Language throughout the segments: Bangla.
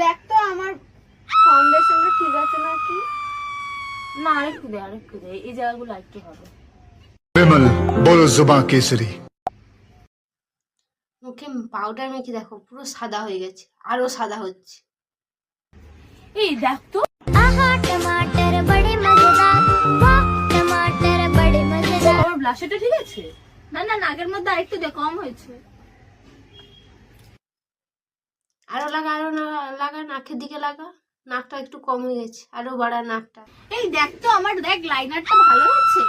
দেখ তো আমার ফাউন্ডেশনটা ঠিক আছে নাকি। না, আরেকটু দে, এই জায়গাগুলো একটু হবে। विमल बोलो जुबां केसरी। মুখে পাউডার মেখে দেখো পুরো সাদা হয়ে গেছে, আরো সাদা হচ্ছে। এই দেখ তো, आहा टमाटर बड़े मजेदार, वाह टमाटर बड़े मजेदार। আমার ব্লাশটা ঠিক আছে? না না, নাকের মধ্যে আরেকটু দে, কম হয়েছে। আরো লাগা, আরো লাগা, নাকের দিকে লাগা। নাকটা একটু কম হয়ে গেছে, আরো বাড়া নাকটা। এই দেখ তো, আমার দেখ লাইনারটা ভালো হচ্ছে।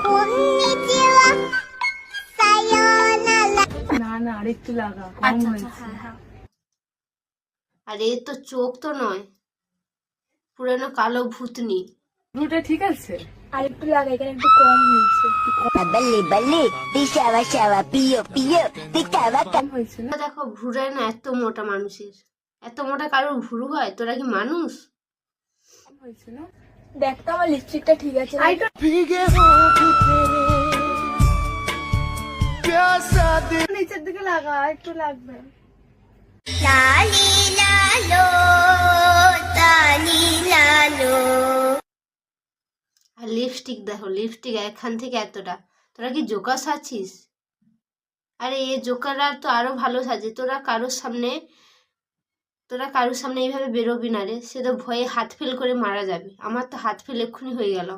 konnichiwa, sayonara। না না, আরেকটু লাগা, কম আচ্ছা হয়েছে। হ্যাঁ হ্যাঁ। আর এর তো চোখ তো নয়, পুরানো কালো ভূতনি। ব্লুটা ঠিক আছে? আরেকটু লাগা, এখানে একটু কম হয়েছে। बल्ले बल्ले दिशावा शावा पियो पियो दिखावा কম হয়েছে না? দেখো ভুরুটাই না এত মোটা মানুষের, এত মোটা কারোর ভুরু হয়? তোরা কি মানুষ? কম হয়েছে না? দেখ তো আমার লিপস্টিকটা ঠিক আছে নাকি। নিচের দিকে লাগা, একটু লাগবে। लाली लालो ताली लालो। আর লিপস্টিক দেখো, লিপস্টিক এখান থেকে এতটা। তোরা কি জোকার সাজছিস? আরে এ জোকাররা তো আরো ভালো সাজে। তোরা কারোর সামনে এইভাবে বেরোবি না রে, সে তো ভয়ে হাত ফেল করে মারা যাবে। আমার তো হাত ফেল এক্ষুনি হয়ে গেল।